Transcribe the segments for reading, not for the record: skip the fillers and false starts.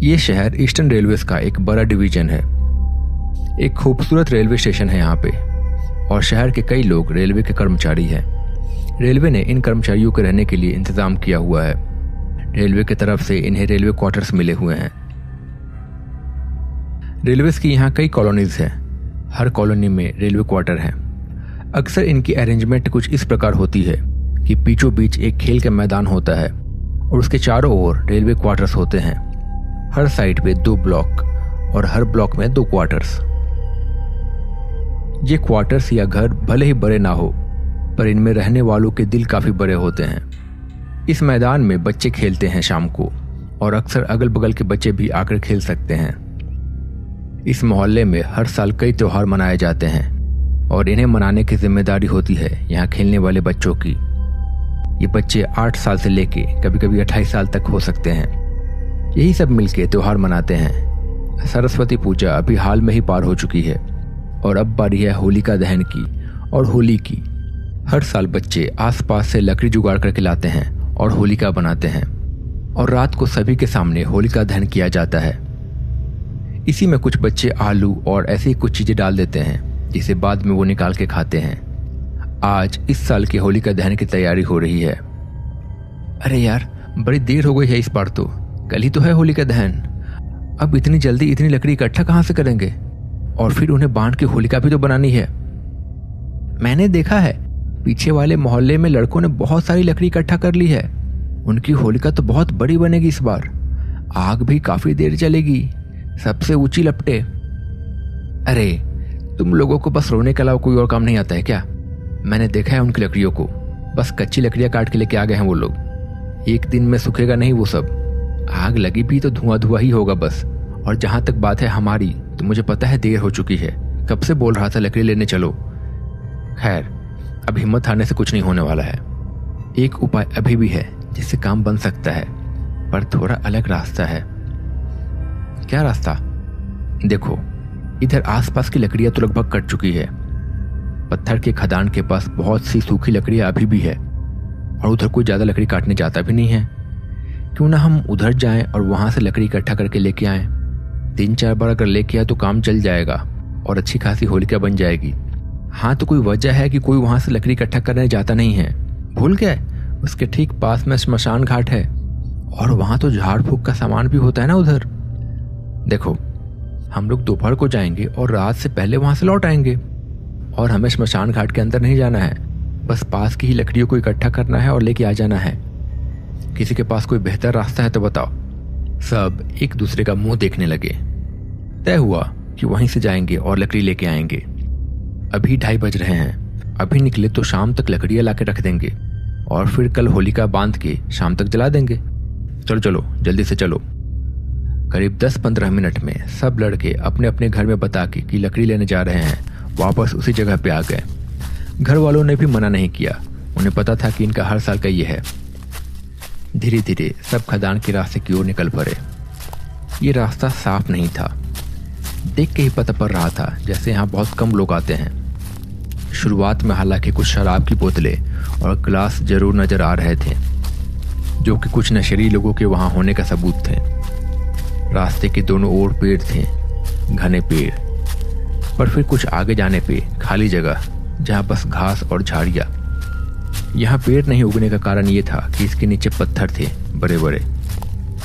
ये शहर eastern railways का एक बड़ा डिवीजन है। एक खूबसूरत रेलवे स्टेशन है यहाँ पे और शहर के कई लोग रेलवे के कर्मचारी हैं। रेलवे ने इन कर्मचारियों के रहने के लिए इंतजाम किया हुआ है। रेलवे की तरफ से इन्हें रेलवे क्वार्टर्स मिले हुए हैं। रेलवेज की यहाँ कई कॉलोनीज हैं। हर कॉलोनी में रेलवे क्वार्टर हैं। अक्सर इनकी अरेंजमेंट कुछ इस प्रकार होती है कि बीचों बीच एक खेल का मैदान होता है और उसके चारों ओर रेलवे क्वार्टर्स होते हैं। हर साइड पे 2 ब्लॉक और हर ब्लॉक में 2 क्वार्टर्स। ये क्वार्टर्स या घर भले ही बड़े ना हो, पर इनमें रहने वालों के दिल काफी बड़े होते हैं। इस मैदान में बच्चे खेलते हैं शाम को और अक्सर अगल बगल के बच्चे भी आकर खेल सकते हैं। इस मोहल्ले में हर साल कई त्योहार मनाए जाते हैं और इन्हें मनाने की जिम्मेदारी होती है यहाँ खेलने वाले बच्चों की। ये बच्चे 8 साल से लेके कभी कभी 28 साल तक हो सकते हैं। यही सब मिलके त्योहार मनाते हैं। सरस्वती पूजा अभी हाल में ही पार हो चुकी है और अब बारी है होलिका दहन की और होली की। हर साल बच्चे आसपास से लकड़ी जुगाड़ करके लाते हैं और होलिका बनाते हैं और रात को सभी के सामने होलिका दहन किया जाता है। इसी में कुछ बच्चे आलू और ऐसी कुछ चीजें डाल देते हैं जिसे बाद में वो निकाल के खाते हैं। आज इस साल की होलिका दहन की तैयारी हो रही है। अरे यार, बड़ी देर हो गई है इस बार तो। कल ही तो है होलिका दहन। अब इतनी जल्दी इतनी लकड़ी इकट्ठा कहाँ से करेंगे? और फिर उन्हें बांध के होलिका भी तो बनानी है। मैंने देखा है पीछे वाले मोहल्ले में लड़कों ने बहुत सारी लकड़ी इकट्ठा कर ली है। उनकी होलिका तो बहुत बड़ी बनेगी इस बार। आग भी काफी देर चलेगी, सबसे ऊंची लपटे। अरे तुम लोगों को बस रोने के अलावा कोई और काम नहीं आता है क्या? मैंने देखा है उनकी लकड़ियों को, बस कच्ची लकड़ियां काट के लेके आ गए हैं वो लोग। एक दिन में सूखेगा नहीं वो सब। आग लगी भी तो धुआं धुआं ही होगा बस। और जहां तक बात है हमारी, तो मुझे पता है देर हो चुकी है। कब से बोल रहा था लकड़ी लेने चलो। खैर, अब हिम्मत हारने से कुछ नहीं होने वाला है। एक उपाय अभी भी है जिससे काम बन सकता है, पर थोड़ा अलग रास्ता है। क्या रास्ता? देखो, इधर आसपास की लकड़ियां तो लगभग कट चुकी है। पत्थर के खदान के पास बहुत सी सूखी लकड़ियां अभी भी है और उधर कोई ज्यादा लकड़ी काटने जाता भी नहीं है। क्यों ना हम उधर जाएं और वहां से लकड़ी इकट्ठा करके लेके आएं। 3-4 बार अगर लेके आए तो काम चल जाएगा और अच्छी खासी होलिका बन जाएगी। हाँ, तो कोई वजह है कि कोई वहां से लकड़ी इकट्ठा करने जाता नहीं है? भूल गए? उसके ठीक पास में श्मशान घाट है और वहां तो झाड़ फूक का सामान भी होता है ना उधर। देखो, हम लोग दोपहर को जाएंगे और रात से पहले वहां से लौट आएंगे और हमें श्मशान घाट के अंदर नहीं जाना है। बस पास की ही लकड़ियों को इकट्ठा करना है और लेके आ जाना है। किसी के पास कोई बेहतर रास्ता है तो बताओ। सब एक दूसरे का मुंह देखने लगे। तय हुआ कि वहीं से जाएंगे और लकड़ी लेके आएंगे। अभी 2:30 बज रहे हैं। अभी निकले तो शाम तक लकड़ियां लाके रख देंगे और फिर कल होलिका बांध के शाम तक जला देंगे। चलो चलो, जल्दी से चलो। करीब 10-15 मिनट में सब लड़के अपने अपने घर में बता के कि लकड़ी लेने जा रहे हैं वापस उसी जगह पे आ गए। घर वालों ने भी मना नहीं किया। उन्हें पता था कि इनका हर साल का ये है। धीरे धीरे सब खदान के रास्ते की ओर निकल पड़े। ये रास्ता साफ नहीं था। देख के ही पता पड़ रहा था जैसे यहाँ बहुत कम लोग आते हैं। शुरुआत में हालांकि कुछ शराब की बोतलें और ग्लास जरूर नजर आ रहे थे, जो कि कुछ नशेड़ी लोगों के वहां होने का सबूत थे। रास्ते के दोनों ओर पेड़ थे, घने पेड़। पर फिर कुछ आगे जाने पे खाली जगह जहां बस घास और झाड़ियां। यहाँ पेड़ नहीं उगने का कारण ये था कि इसके नीचे पत्थर थे बड़े बड़े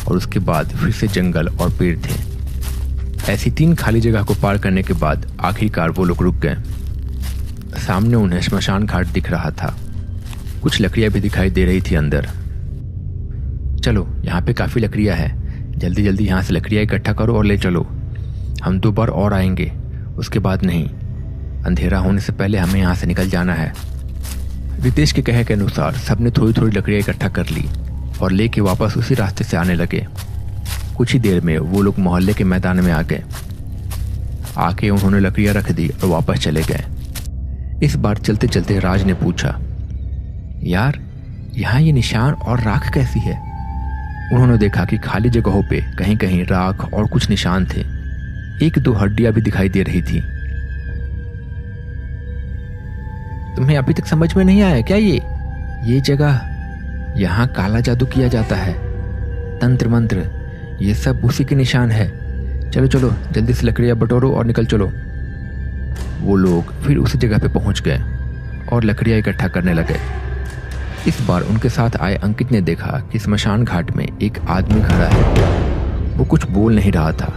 और उसके बाद फिर से जंगल और पेड़ थे। ऐसी 3 खाली जगह को पार करने के बाद आखिरकार वो लोग रुक गए। सामने उन्हें श्मशान घाट दिख रहा था। कुछ लकड़ियां भी दिखाई दे रही थी अंदर। चलो, यहाँ पे काफी लकड़ियां है। जल्दी जल्दी यहाँ से लकड़ियां इकट्ठा करो और ले चलो। हम 2 बार और आएंगे, उसके बाद नहीं। अंधेरा होने से पहले हमें यहाँ से निकल जाना है। रितेश के कहे के अनुसार सबने थोड़ी थोड़ी लकड़ियां इकट्ठा कर ली और लेके वापस उसी रास्ते से आने लगे। कुछ ही देर में वो लोग मोहल्ले के मैदान में आ गए। आके उन्होंने लकड़ियां रख दी और वापस चले गए। इस बार चलते चलते राज ने पूछा, यार, यहाँ ये निशान और राख कैसी है? उन्होंने देखा कि खाली जगहों पे कहीं कहीं राख और कुछ निशान थे। 1-2 हड्डियां भी दिखाई दे रही थी। तुम्हें अभी तक समझ में नहीं आया क्या? ये जगह, यहाँ काला जादू किया जाता है, तंत्र मंत्र। ये सब उसी के निशान है। चलो चलो जल्दी से लकड़ियाँ बटोरो और निकल चलो। वो लोग फिर उसी जगह पे पहुंच गए और लकड़ियाँ इकट्ठा करने लगे। इस बार उनके साथ आए अंकित ने देखा कि स्मशान घाट में एक आदमी खड़ा है। वो कुछ बोल नहीं रहा था,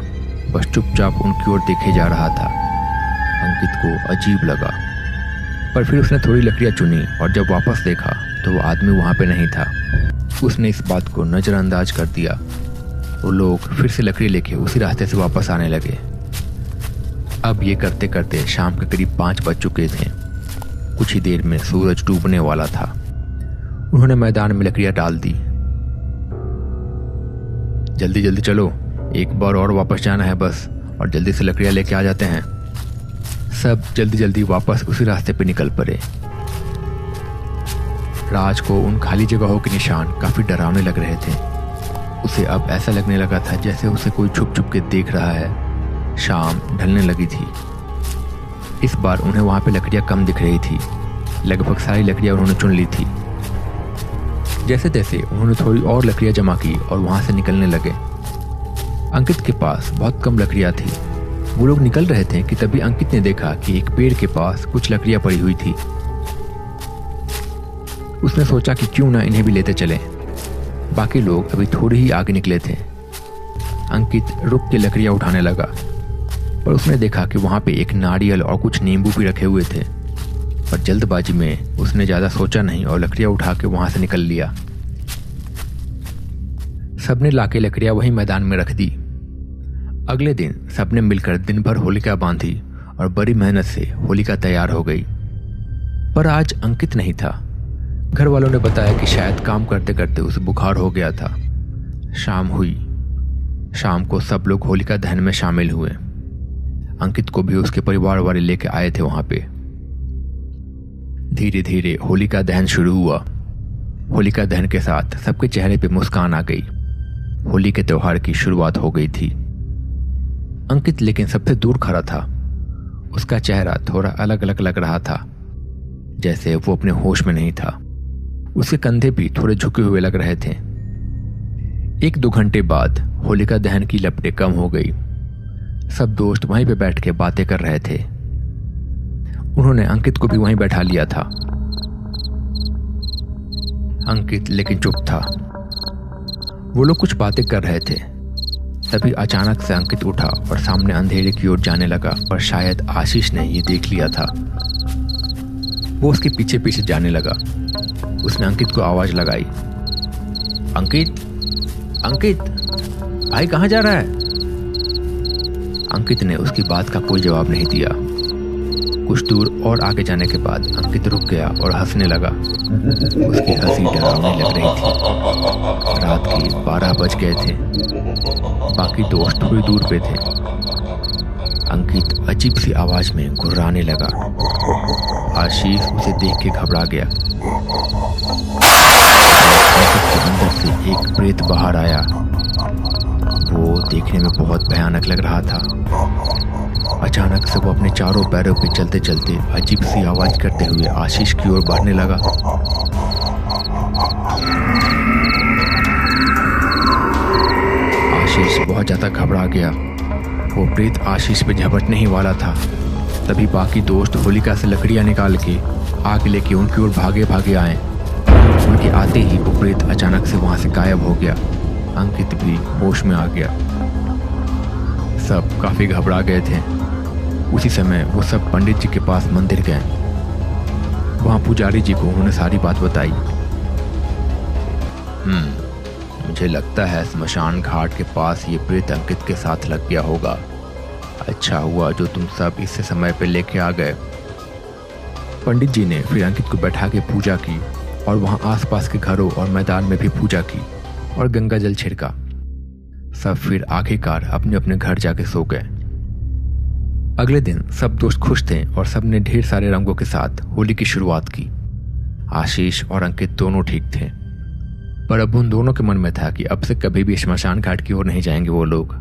बस चुपचाप उनकी ओर देखे जा रहा था। अंकित को अजीब लगा, पर फिर उसने थोड़ी लकड़ियाँ चुनी और जब वापस देखा तो वो आदमी वहाँ पे नहीं था। उसने इस बात को नज़रअंदाज कर दिया। वो लोग फिर से लकड़ी लेके उसी रास्ते से वापस आने लगे। अब ये करते करते शाम के करीब 5 बज चुके थे। कुछ ही देर में सूरज डूबने वाला था। उन्होंने मैदान में लकड़ियां डाल दी। जल्दी जल्दी चलो, एक बार और वापस जाना है बस, और जल्दी से लकड़ियां लेके आ जाते हैं। सब जल्दी जल्दी वापस उसी रास्ते पे निकल पड़े। राज को उन खाली जगहों के निशान काफी डरावने लग रहे थे। उसे अब ऐसा लगने लगा था जैसे उसे कोई छुप छुप के देख रहा है। शाम ढलने लगी थी। इस बार उन्हें वहां पे लकड़ियां कम दिख रही थी। लगभग सारी लकड़ियां उन्होंने चुन ली थी। जैसे तैसे उन्होंने थोड़ी और लकड़ियां जमा की और वहां से निकलने लगे। अंकित के पास बहुत कम लकड़ियां थी। वो लोग निकल रहे थे कि तभी अंकित ने देखा कि एक पेड़ के पास कुछ लकड़ियां पड़ी हुई थी। उसने सोचा कि क्यों ना इन्हें भी लेते चलें। बाकी लोग अभी थोड़ी ही आगे निकले थे। अंकित रुक के लकड़ियां उठाने लगा, पर उसने देखा कि वहां पे एक नारियल और कुछ नींबू भी रखे हुए थे। पर जल्दबाजी में उसने ज्यादा सोचा नहीं और लकड़ियां उठा के वहां से निकल लिया। सबने लाके लकड़ियां वहीं मैदान में रख दी। अगले दिन सबने मिलकर दिन भर होलिका बांधी और बड़ी मेहनत से होलिका तैयार हो गई। पर आज अंकित नहीं था। घर वालों ने बताया कि शायद काम करते करते उसे बुखार हो गया था। शाम हुई। शाम को सब लोग होलिका दहन में शामिल हुए। अंकित को भी उसके परिवार वाले लेके आए थे वहां पे। धीरे धीरे होलिका दहन शुरू हुआ। होलिका दहन के साथ सबके चेहरे पे मुस्कान आ गई। होली के त्योहार की शुरुआत हो गई थी। अंकित लेकिन सबसे दूर खड़ा था। उसका चेहरा थोड़ा अलग अलग लग रहा था, जैसे वो अपने होश में नहीं था। उसके कंधे भी थोड़े झुके हुए लग रहे थे। 1-2 घंटे बाद होलिका दहन की लपटें कम हो गई। सब दोस्त वहीं पे बैठ के बातें कर रहे थे। उन्होंने अंकित को भी वहीं बैठा लिया था। अंकित लेकिन चुप था। वो लोग कुछ बातें कर रहे थे। तभी अचानक से अंकित उठा और सामने अंधेरे की ओर जाने लगा, पर शायद आशीष ने ये देख लिया था। वो उसके पीछे पीछे जाने लगा। उसने अंकित को आवाज लगाई, अंकित, अंकित, भाई कहाँ जा रहा है? अंकित ने उसकी बात का कोई जवाब नहीं दिया। कुछ दूर और आगे जाने के बाद अंकित रुक गया और हंसने लगा। उसकी हंसी डरावनी लग रही थी। रात के 12 बज गए थे। बाकी दोस्त थोड़ी दूर पे थे। अंकित अजीब सी आवाज में गुर्राने लगा। आशीष उसे देख के घबरा गया। अंकित के अंदर से एक प्रेत बाहर आया। वो देखने में बहुत भयानक लग रहा था। अचानक से वो अपने चारों पैरों पे चलते चलते अजीब सी आवाज करते हुए आशीष की ओर बढ़ने लगा। आशीष बहुत ज्यादा घबरा गया। वो प्रेत आशीष पे झपटने ही वाला था। तभी बाकी दोस्त होलिका से लकड़ियां निकाल के आग लेके उनकी ओर भागे भागे आए। उनके आते ही वो प्रेत अचानक से वहां से गायब हो गया। अंकित भी होश में आ गया। सब काफी घबरा गए थे। उसी समय वो सब पंडित जी के पास मंदिर गए। वहां पुजारी जी को उन्होंने सारी बात बताई। मुझे लगता है स्मशान घाट के पास ये प्रेत अंकित के साथ लग गया होगा। अच्छा हुआ जो तुम सब इससे समय पे लेके आ गए। पंडित जी ने फिर अंकित को बैठा के पूजा की और वहां आसपास के घरों और मैदान में भी पूजा की और गंगा जल छिड़का। सब फिर आखिरकार अपने अपने घर जाके सो गए। अगले दिन सब दोस्त खुश थे और सब ने ढेर सारे रंगों के साथ होली की शुरुआत की। आशीष और अंकित दोनों ठीक थे, पर अब उन दोनों के मन में था कि अब से कभी भी श्मशान घाट की ओर नहीं जाएंगे वो लोग।